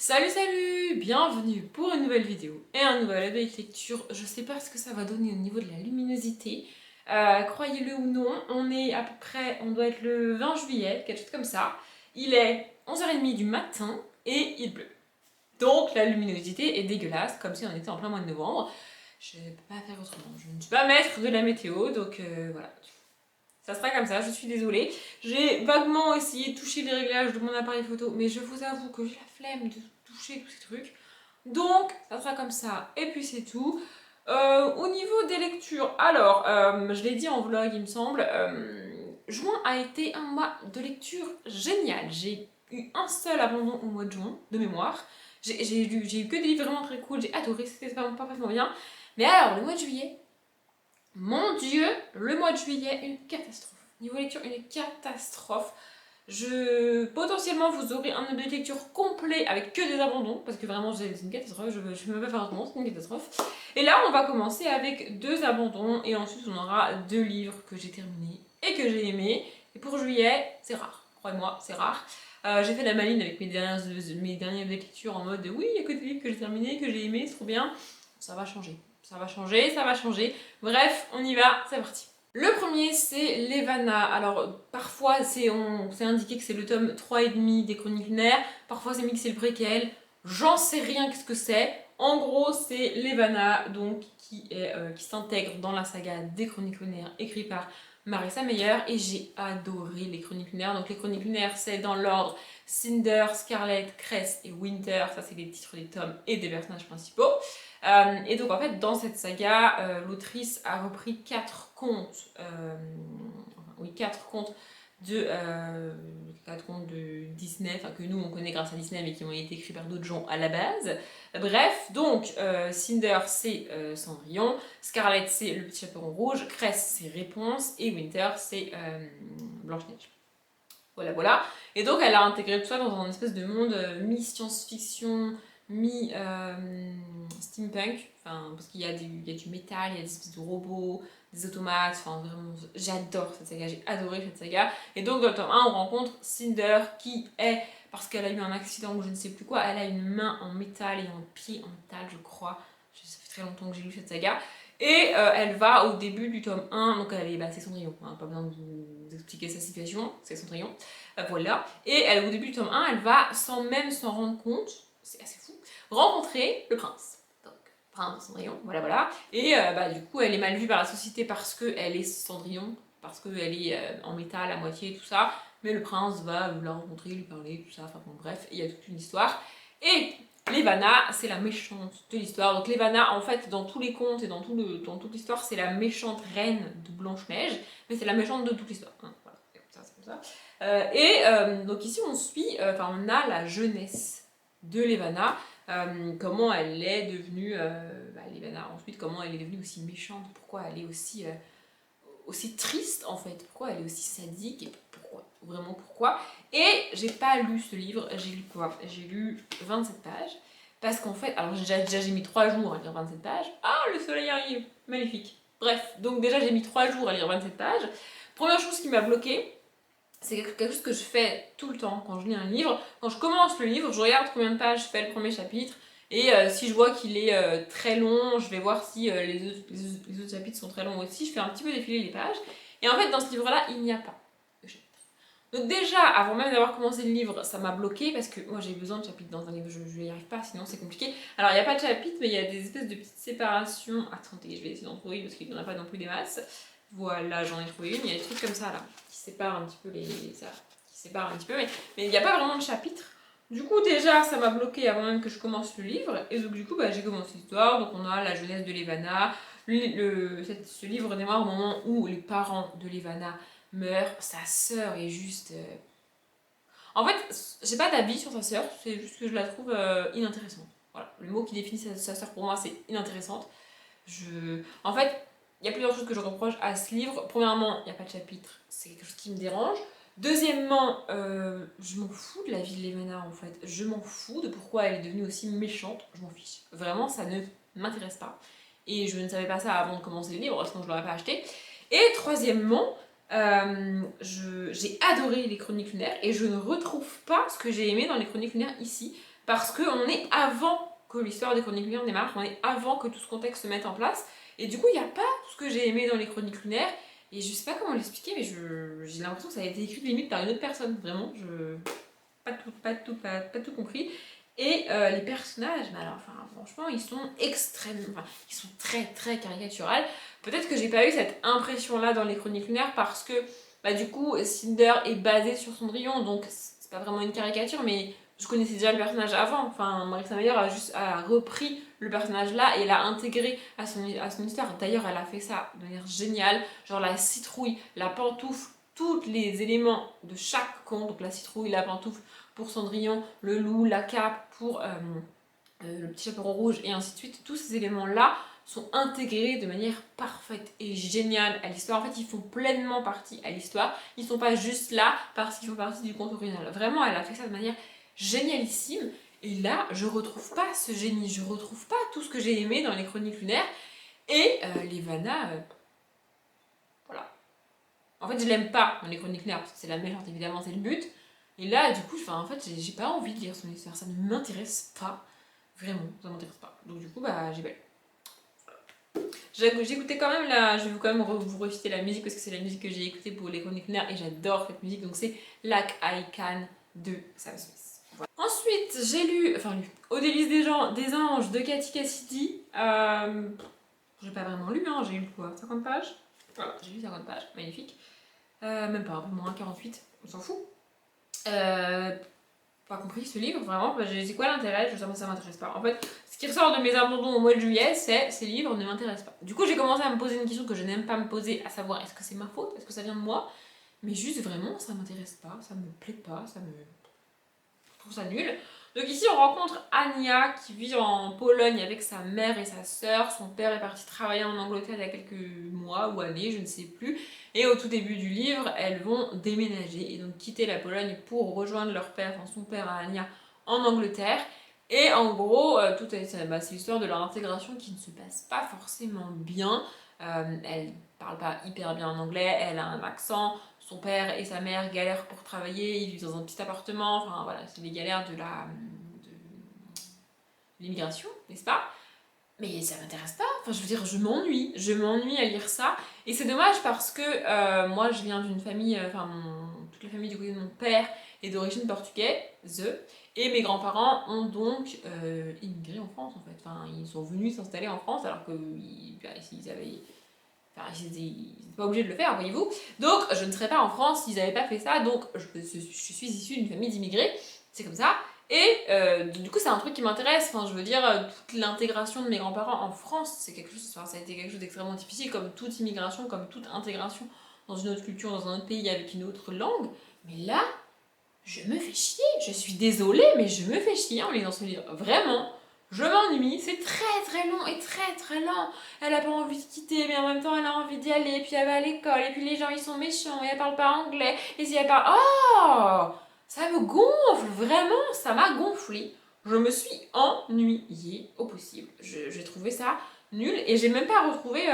Salut, bienvenue pour une nouvelle vidéo et un nouvel update lecture. Je sais pas ce que ça va donner au niveau de la luminosité, croyez-le ou non, on est à peu près, on doit être le 20 juillet, quelque chose comme ça. Il est 11h30 du matin et il pleut. Donc la luminosité est dégueulasse, comme si on était en plein mois de novembre. Je ne peux pas faire autrement, je ne suis pas maître de la météo, donc voilà. Ça sera comme ça, je suis désolée. J'ai vaguement essayé de toucher les réglages de mon appareil photo, mais je vous avoue que j'ai la flemme de toucher tous ces trucs. Donc, ça sera comme ça, et puis c'est tout. Au niveau des lectures, alors, je l'ai dit en vlog, il me semble, juin a été un mois de lecture génial. J'ai eu un seul abandon au mois de juin, de mémoire. J'ai eu que des livres vraiment très cool, j'ai adoré, c'était vraiment parfaitement bien. Mais alors, le mois de juillet, mon Dieu, le mois de juillet, une catastrophe. Niveau lecture, une catastrophe. Potentiellement, vous aurez un update de lecture complet avec que des abandons, parce que vraiment, c'est une catastrophe, je ne peux pas faire autrement, c'est une catastrophe. Et là, on va commencer avec 2 abandons, et ensuite, on aura 2 livres que j'ai terminés et que j'ai aimés. Et pour juillet, c'est rare, croyez-moi, c'est rare. J'ai fait la maline avec mes dernières lectures en mode oui, il y a que des livres que j'ai terminés, que j'ai aimés, c'est trop bien. Ça va changer. Ça va changer, ça va changer. Bref, on y va, c'est parti. Le premier, c'est Levana. Alors, parfois, c'est indiqué que c'est le tome 3,5 des Chroniques lunaires. Parfois, c'est mis que c'est le préquel. J'en sais rien qu'est-ce que c'est. En gros, c'est Levana, donc, qui s'intègre dans la saga des Chroniques lunaires, écrite par Marissa Meyer. Et j'ai adoré les Chroniques lunaires. Donc, les Chroniques lunaires, c'est dans l'ordre Cinder, Scarlet, Cress et Winter. Ça, c'est les titres des tomes et des personnages principaux. Et donc en fait dans cette saga, l'autrice a repris 4 contes, oui 4 contes de 4 contes de Disney, enfin que nous on connaît grâce à Disney mais qui ont été écrits par d'autres gens à la base. Bref, donc Cinder c'est Cendrillon, Scarlet c'est le petit chaperon rouge, Cress c'est Réponse et Winter c'est Blanche-Neige. Voilà, voilà. Et donc elle a intégré tout ça dans un espèce de monde mi-science-fiction, mi-steampunk, parce qu'il y a du métal, il y a des espèces de robots, des automates, enfin vraiment, j'adore cette saga, j'ai adoré cette saga. Et donc dans le tome 1, on rencontre Cinder qui est, parce qu'elle a eu un accident ou je ne sais plus quoi, elle a une main en métal et un pied en métal, je crois. Ça fait très longtemps que j'ai lu cette saga. Et elle va au début du tome 1, donc c'est Cendrillon, hein, pas besoin de vous expliquer sa situation, c'est Cendrillon, voilà. Et au début du tome 1, elle va, sans même s'en rendre compte, c'est assez fou, rencontrer le prince. Donc, prince Cendrillon, voilà, voilà. Et du coup, elle est mal vue par la société parce qu'elle est Cendrillon, parce qu'elle est en métal à moitié, tout ça. Mais le prince va la rencontrer, lui parler, tout ça, enfin bon, bref, il y a toute une histoire. Et Levana, c'est la méchante de l'histoire. Donc Levana, en fait, dans tous les contes et dans toute l'histoire, c'est la méchante reine de Blanche-Neige, mais c'est la méchante de toute l'histoire. Hein, voilà, c'est comme ça. Donc ici, on on a la jeunesse de Levana, comment elle est devenue, Levana, ensuite, comment elle est devenue aussi méchante, pourquoi elle est aussi triste, en fait, pourquoi elle est aussi sadique, et pourquoi, vraiment pourquoi. Et j'ai pas lu ce livre, j'ai lu quoi? J'ai lu 27 pages, parce qu'en fait, alors déjà j'ai mis 3 jours à lire 27 pages, ah le soleil arrive, magnifique. Bref, donc déjà j'ai mis 3 jours à lire 27 pages. Première chose qui m'a bloquée, c'est quelque chose que je fais tout le temps quand je lis un livre. Quand je commence le livre, je regarde combien de pages fait le premier chapitre, et si je vois qu'il est très long, je vais voir si les autres chapitres sont très longs aussi. Je fais un petit peu défiler les pages. Et en fait, dans ce livre-là, il n'y a pas de chapitre. Donc déjà, avant même d'avoir commencé le livre, ça m'a bloqué parce que moi j'ai besoin de chapitres dans un livre, je n'y arrive pas, sinon c'est compliqué. Alors il n'y a pas de chapitre, mais il y a des espèces de petites séparations. Attendez, je vais essayer d'en trouver une parce qu'il n'y en a pas non plus des masses. Voilà, j'en ai trouvé une. Il y a des trucs comme ça là, qui séparent un petit peu mais il n'y a pas vraiment de chapitre. Du coup, déjà, ça m'a bloqué avant même que je commence le livre. Et donc, du coup, j'ai commencé l'histoire. Donc, on a la jeunesse de Levana. Ce livre démarre au moment où les parents de Levana meurent. Sa sœur est juste. En fait, j'ai pas d'avis sur sa sœur. C'est juste que je la trouve inintéressante. Voilà. Le mot qui définit sa sœur pour moi, c'est inintéressante. En fait, il y a plusieurs choses que je reproche à ce livre. Premièrement, il n'y a pas de chapitre. C'est quelque chose qui me dérange. Deuxièmement, je m'en fous de la vie de Levana en fait. Je m'en fous de pourquoi elle est devenue aussi méchante. Je m'en fiche. Vraiment, ça ne m'intéresse pas. Et je ne savais pas ça avant de commencer le livre, sinon je ne l'aurais pas acheté. Et troisièmement, j'ai adoré les Chroniques lunaires et je ne retrouve pas ce que j'ai aimé dans les Chroniques lunaires ici. parce qu'on est avant que l'histoire des Chroniques lunaires démarre, on est avant que tout ce contexte se mette en place. Et du coup, il n'y a pas tout ce que j'ai aimé dans les Chroniques lunaires. Et je sais pas comment l'expliquer, mais j'ai l'impression que ça a été écrit limite par une autre personne. Vraiment, pas tout compris. Et les personnages, bah alors, enfin, franchement, ils sont ils sont très très caricaturales. Peut-être que j'ai pas eu cette impression-là dans les Chroniques lunaires parce que, bah, du coup, Cinder est basé sur Cendrillon, donc c'est pas vraiment une caricature, mais je connaissais déjà le personnage avant. Enfin, Marissa Meyer a repris le personnage là et l'a intégré à son histoire. D'ailleurs, elle a fait ça de manière géniale. Genre la citrouille, la pantoufle, tous les éléments de chaque conte, donc la citrouille, la pantoufle pour Cendrillon, le loup, la cape pour le petit chaperon rouge et ainsi de suite. Tous ces éléments-là sont intégrés de manière parfaite et géniale à l'histoire. En fait, ils font pleinement partie à l'histoire. Ils sont pas juste là parce qu'ils font partie du conte original. Vraiment, elle a fait ça de manière génialissime. Et là, je retrouve pas ce génie, je retrouve pas tout ce que j'ai aimé dans les Chroniques lunaires. Et Levana, voilà. En fait, je l'aime pas dans les Chroniques lunaires parce que c'est la méchante, évidemment, c'est le but. Et là, du coup, en fait, j'ai pas envie de lire son histoire, ça ne m'intéresse pas. Vraiment, ça m'intéresse pas. Donc du coup, bah, j'ai pas lu. J'écoutais quand même la... Je vais quand même vous reciter la musique parce que c'est la musique que j'ai écoutée pour les Chroniques lunaires et j'adore cette musique. Donc c'est Like I Can de Sam Smith. Voilà. Ensuite, j'ai lu Au délice des anges de Cathy Cassidy. J'ai pas vraiment lu, hein, j'ai lu quoi 50 pages. Voilà, j'ai lu 50 pages, magnifique. Même pas, un peu moins, 48, on s'en fout. Pas compris ce livre, vraiment, bah, c'est quoi l'intérêt? Ça m'intéresse pas. En fait, ce qui ressort de mes abandons au mois de juillet, c'est ces livres ne m'intéressent pas. Du coup, j'ai commencé à me poser une question que je n'aime pas me poser, à savoir est-ce que c'est ma faute? Est-ce que ça vient de moi? Mais juste vraiment, ça m'intéresse pas, ça me plaît pas, je trouve ça nul. Donc ici, on rencontre Ania qui vit en Pologne avec sa mère et sa sœur. Son père est parti travailler en Angleterre il y a quelques mois ou années, je ne sais plus. Et au tout début du livre, elles vont déménager et donc quitter la Pologne pour rejoindre leur père, enfin son père à Ania, en Angleterre. Et en gros, c'est l'histoire de leur intégration qui ne se passe pas forcément bien. Elle parle pas hyper bien en anglais, elle a un accent. Son père et sa mère galèrent pour travailler, ils vivent dans un petit appartement, enfin voilà, c'est les galères de l'immigration, n'est-ce pas? Mais ça m'intéresse pas, enfin je veux dire, je m'ennuie à lire ça, et c'est dommage parce que moi je viens d'une famille, toute la famille du côté de mon père est d'origine portugaise, et mes grands-parents ont donc immigré en France en fait, enfin ils sont venus s'installer en France alors qu'ils avaient... Enfin, ils n'étaient pas obligés de le faire, voyez-vous. Donc, je ne serais pas en France s'ils n'avaient pas fait ça. Donc, je suis issue d'une famille d'immigrés. C'est comme ça. Et du coup, c'est un truc qui m'intéresse. Enfin, je veux dire, toute l'intégration de mes grands-parents en France, c'est quelque chose, ça a été quelque chose d'extrêmement difficile, comme toute immigration, comme toute intégration dans une autre culture, dans un autre pays avec une autre langue. Mais là, je me fais chier. Je suis désolée, mais je me fais chier en lisant ce livre. Vraiment. Je m'ennuie, c'est très très long et très très lent. Elle a pas envie de quitter, mais en même temps elle a envie d'y aller, puis elle va à l'école, et puis les gens ils sont méchants, et elle parle pas anglais, et si elle parle... Oh, ça me gonfle, vraiment, ça m'a gonflé. Je me suis ennuyée au possible. J'ai trouvé ça nul, et j'ai même pas retrouvé...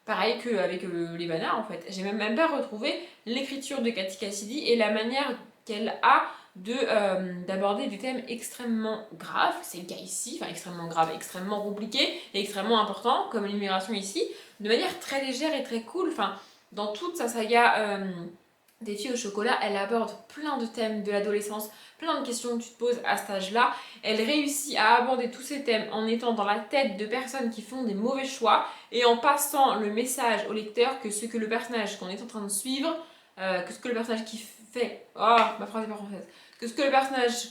pareil qu'avec les Bana en fait. J'ai même pas retrouvé l'écriture de Cathy Cassidy et la manière qu'elle a d'aborder des thèmes extrêmement graves, c'est le cas ici, enfin extrêmement grave, extrêmement compliqué et extrêmement important, comme l'immigration ici, de manière très légère et très cool. Enfin, dans toute sa saga des filles au chocolat, elle aborde plein de thèmes de l'adolescence, plein de questions que tu te poses à cet âge-là. Elle réussit à aborder tous ces thèmes en étant dans la tête de personnes qui font des mauvais choix et en passant le message au lecteur que ce que le personnage qu'on est en train de suivre, que ce que le personnage qui fait... Oh, ma phrase est pas française. Que ce que le personnage...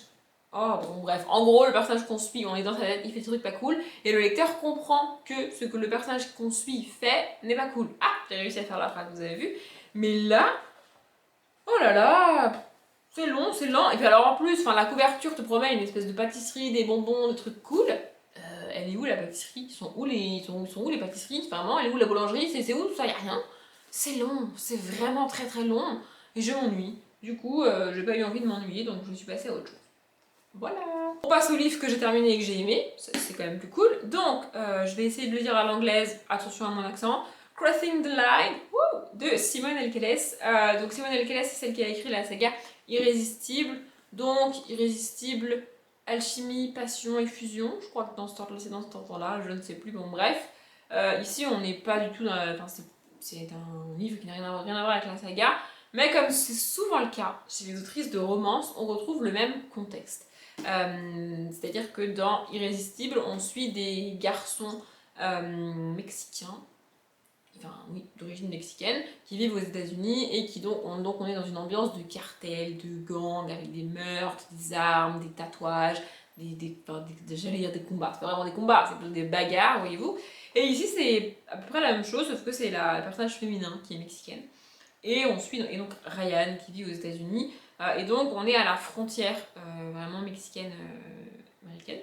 Oh, bon, bref. En gros, le personnage qu'on suit, on est dans sa tête, il fait des trucs pas cool, et le lecteur comprend que ce que le personnage qu'on suit fait n'est pas cool. Ah, j'ai réussi à faire la phrase, vous avez vu. Mais là... Oh là là, c'est long, c'est lent. Et puis alors en plus, la couverture te promet une espèce de pâtisserie, des bonbons, des trucs cool. Elle est où la pâtisserie? Ils sont où les pâtisseries? Vraiment, elle est où la boulangerie? C'est où tout ça? Y a rien. C'est long, c'est vraiment très très long. Et je m'ennuie. Du coup, j'ai pas eu envie de m'ennuyer, donc je suis passée à autre chose. Voilà. On passe au livre que j'ai terminé et que j'ai aimé. C'est quand même plus cool. Donc, je vais essayer de le dire à l'anglaise. Attention à mon accent. Crossing the Line de Simone Elkeles. Donc Simone Elkeles, c'est celle qui a écrit la saga Irrésistible. Donc Irrésistible, alchimie, passion et fusion. Je crois que dans ce ordre-là, c'est dans cet ordre-là, je ne sais plus, bon bref. Ici, on n'est pas du tout dans la... Enfin, c'est un livre qui n'a rien à voir avec la saga, mais comme c'est souvent le cas chez les autrices de romance, on retrouve le même contexte. C'est-à-dire que dans Irrésistible, on suit des garçons mexicains, enfin oui, d'origine mexicaine, qui vivent aux États-Unis et qui donc on est dans une ambiance de cartel, de gang, avec des meurtres, des armes, des tatouages, j'allais dire des combats, c'est pas vraiment des combats, c'est plutôt des bagarres, voyez-vous. Et ici c'est à peu près la même chose, sauf que c'est le personnage féminin qui est mexicaine. Et on suit et donc Ryan qui vit aux États-Unis, et donc on est à la frontière vraiment mexicaine américaine.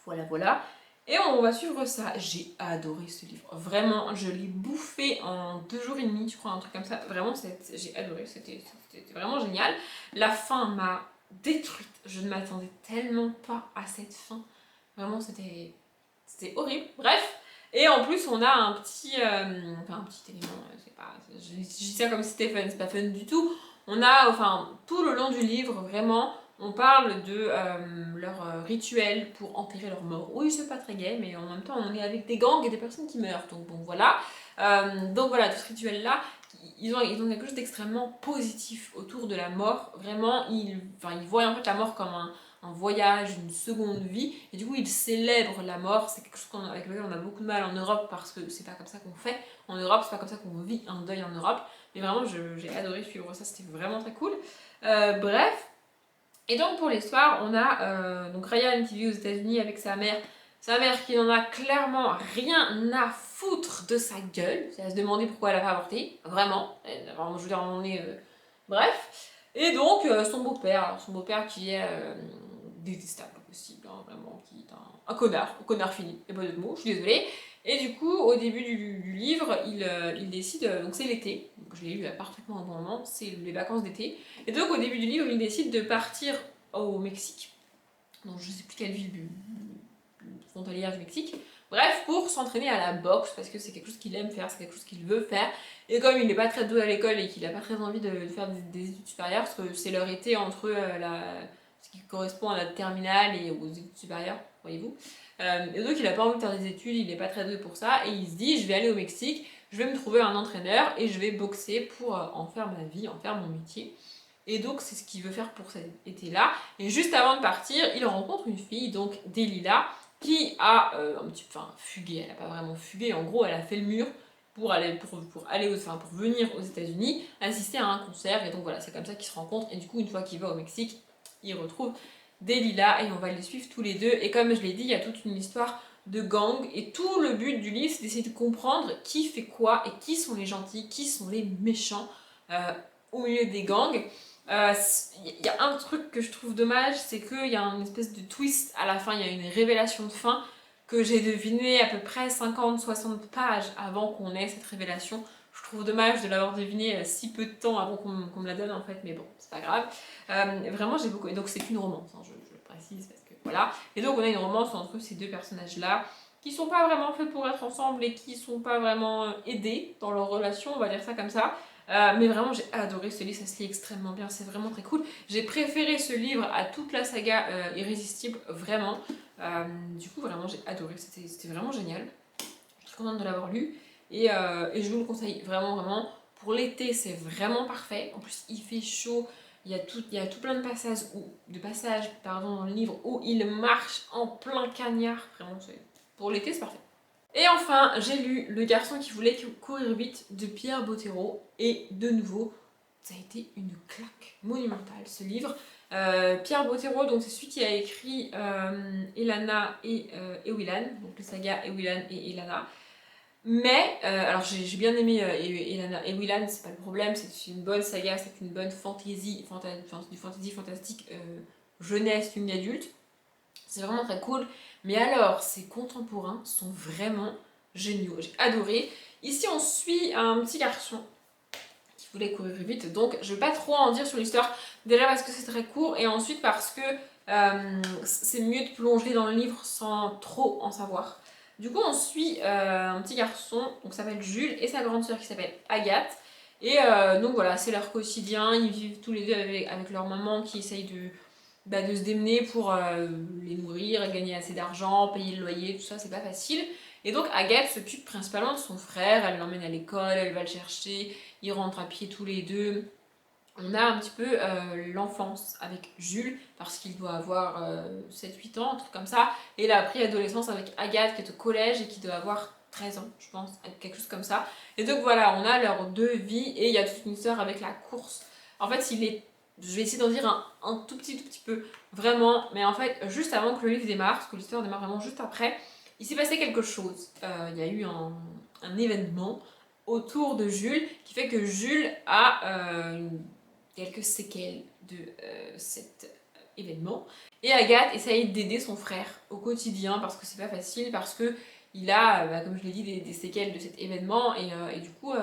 Voilà, voilà. Et on va suivre ça. J'ai adoré ce livre. Vraiment, je l'ai bouffé en 2 jours et demi, je crois, un truc comme ça. Vraiment, j'ai adoré. C'était vraiment génial. La fin m'a détruite. Je ne m'attendais tellement pas à cette fin. Vraiment, c'était horrible. Bref. Et en plus, on a un petit, enfin un petit élément, c'est pas, je dis ça comme si c'était fun, c'est pas fun du tout. On a, enfin, tout le long du livre, vraiment, on parle de leur rituel pour enterrer leurs morts. Oui, c'est pas très gai, mais en même temps, on est avec des gangs et des personnes qui meurent. Donc bon, voilà. Donc voilà, tout ce rituel-là, ils ont quelque chose d'extrêmement positif autour de la mort. Vraiment, ils voient en fait la mort comme un voyage, une seconde vie, et du coup ils célèbrent la mort. C'est quelque chose avec lequel on a beaucoup de mal en Europe parce que c'est pas comme ça qu'on fait en Europe, c'est pas comme ça qu'on vit un deuil en Europe. Mais vraiment, j'ai adoré suivre ça, c'était vraiment très cool. Bref, et donc pour l'histoire, on a donc Ryan qui vit aux États-Unis avec sa mère qui n'en a clairement rien à foutre de sa gueule. C'est à se demander pourquoi elle a pas avorté, vraiment. Je veux dire, on est. Bref. Et donc son beau-père qui est détestable possible, hein, vraiment, qui est un connard fini, et pas d'autre mot, je suis désolée. Et du coup, au début du livre, il décide, donc c'est l'été, donc je l'ai lu parfaitement au bon moment, c'est les vacances d'été, et donc au début du livre, il décide de partir au Mexique, donc je sais plus quelle ville frontalière du Mexique, bref, pour s'entraîner à la boxe, parce que c'est quelque chose qu'il aime faire, c'est quelque chose qu'il veut faire, et comme il n'est pas très doué à l'école et qu'il n'a pas très envie de faire des études supérieures, parce que c'est leur été entre ce qui correspond à la terminale et aux études supérieures, voyez-vous. Et donc il n'a pas envie de faire des études, il n'est pas très doué pour ça, et il se dit je vais aller au Mexique, je vais me trouver un entraîneur et je vais boxer pour en faire ma vie, en faire mon métier. Et donc c'est ce qu'il veut faire pour cet été-là. Et juste avant de partir, il rencontre une fille, donc Delilah, qui a un petit peu fugué, elle n'a pas vraiment fugué, en gros elle a fait le mur pour venir aux États-Unis, assister à un concert, et donc voilà, c'est comme ça qu'ils se rencontrent, et du coup une fois qu'il va au Mexique, il retrouve Delilah, et on va les suivre tous les deux, et comme je l'ai dit, il y a toute une histoire de gang, et tout le but du livre c'est d'essayer de comprendre qui fait quoi, et qui sont les gentils, qui sont les méchants au milieu des gangs. Il y a un truc que je trouve dommage, c'est qu'il y a une espèce de twist à la fin, il y a une révélation de fin que j'ai deviné à peu près 50-60 pages avant qu'on ait cette révélation. Je trouve dommage de l'avoir deviné si peu de temps avant qu'on me la donne en fait, mais bon, c'est pas grave. Vraiment, j'ai beaucoup. Et donc, c'est une romance, hein, je le précise, parce que voilà. Et donc, on a une romance entre ces deux personnages-là qui sont pas vraiment faits pour être ensemble et qui sont pas vraiment aidés dans leur relation, on va dire ça comme ça. Mais vraiment, j'ai adoré ce livre, ça se lit extrêmement bien, c'est vraiment très cool. J'ai préféré ce livre à toute la saga Irrésistible, vraiment. Du coup, vraiment, j'ai adoré, c'était vraiment génial. Je suis très contente de l'avoir lu et je vous le conseille vraiment, vraiment. Pour l'été, c'est vraiment parfait. En plus, il fait chaud. Il y a tout plein de passages dans le livre où il marche en plein cagnard. Vraiment, pour l'été, c'est parfait. Et enfin, j'ai lu Le garçon qui voulait courir vite de Pierre Bottero. Et de nouveau, ça a été une claque monumentale ce livre. Pierre Bottero, donc c'est celui qui a écrit Elana et Willan, donc les sagas Willan et Elana. Mais, alors j'ai bien aimé Elana et Willan, c'est pas le problème, c'est une bonne saga, c'est une bonne du fantasy fantastique jeunesse, young adulte. C'est vraiment très cool. Mais alors, ces contemporains sont vraiment géniaux. J'ai adoré. Ici, on suit un petit garçon qui voulait courir vite. Donc, je ne vais pas trop en dire sur l'histoire. Déjà parce que c'est très court. Et ensuite parce que c'est mieux de plonger dans le livre sans trop en savoir. Du coup, on suit un petit garçon qui s'appelle Jules et sa grande sœur qui s'appelle Agathe. Et donc voilà, c'est leur quotidien. Ils vivent tous les deux avec leur maman qui essaye de se démener pour les nourrir, gagner assez d'argent, payer le loyer, tout ça, c'est pas facile. Et donc Agathe s'occupe principalement de son frère, elle l'emmène à l'école, elle va le chercher, ils rentrent à pied tous les deux. On a un petit peu l'enfance avec Jules, parce qu'il doit avoir 7-8 ans, un truc comme ça. Et il a appris l'adolescence avec Agathe, qui est au collège et qui doit avoir 13 ans, je pense, quelque chose comme ça. Et donc voilà, on a leurs deux vies et il y a toute une histoire avec la course. En fait, je vais essayer d'en dire un tout petit peu, vraiment. Mais en fait, juste avant que le livre démarre, parce que l'histoire démarre vraiment juste après, il s'est passé quelque chose. Il y a eu un événement autour de Jules qui fait que Jules a quelques séquelles de cet événement. Et Agathe essaye d'aider son frère au quotidien parce que c'est pas facile, parce que il a, comme je l'ai dit, des séquelles de cet événement et du coup,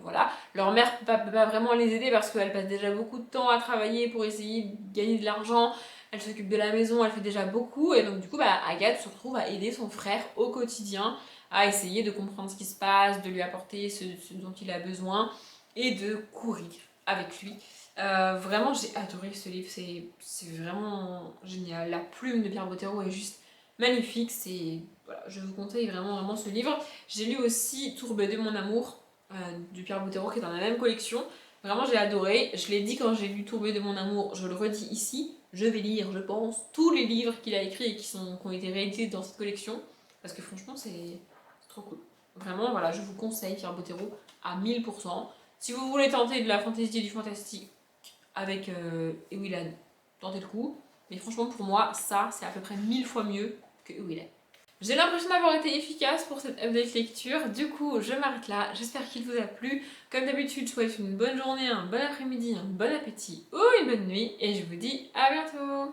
voilà. Leur mère peut pas vraiment les aider parce qu'elle passe déjà beaucoup de temps à travailler pour essayer de gagner de l'argent. Elle s'occupe de la maison, elle fait déjà beaucoup et donc du coup, Agathe se retrouve à aider son frère au quotidien, à essayer de comprendre ce qui se passe, de lui apporter ce dont il a besoin et de courir avec lui. Vraiment, j'ai adoré ce livre, c'est vraiment génial. La plume de Pierre Bottero est juste magnifique. Voilà, je vous conseille vraiment ce livre. J'ai lu aussi Tourbé de mon amour de Pierre Bottero qui est dans la même collection. Vraiment, j'ai adoré. Je l'ai dit quand j'ai lu Tourbé de mon amour, je le redis ici. Je vais lire, je pense, tous les livres qu'il a écrits et qui ont été réédités dans cette collection. Parce que franchement, c'est trop cool. Vraiment, voilà, je vous conseille Pierre Bottero à 1000%. Si vous voulez tenter de la fantaisie et du fantastique avec Ewilan, tentez le coup. Mais franchement, pour moi, ça, c'est à peu près 1000 fois mieux que Ewilan. J'ai l'impression d'avoir été efficace pour cette update lecture. Du coup, je m'arrête là. J'espère qu'il vous a plu. Comme d'habitude, je vous souhaite une bonne journée, un bon après-midi, un bon appétit ou une bonne nuit. Et je vous dis à bientôt.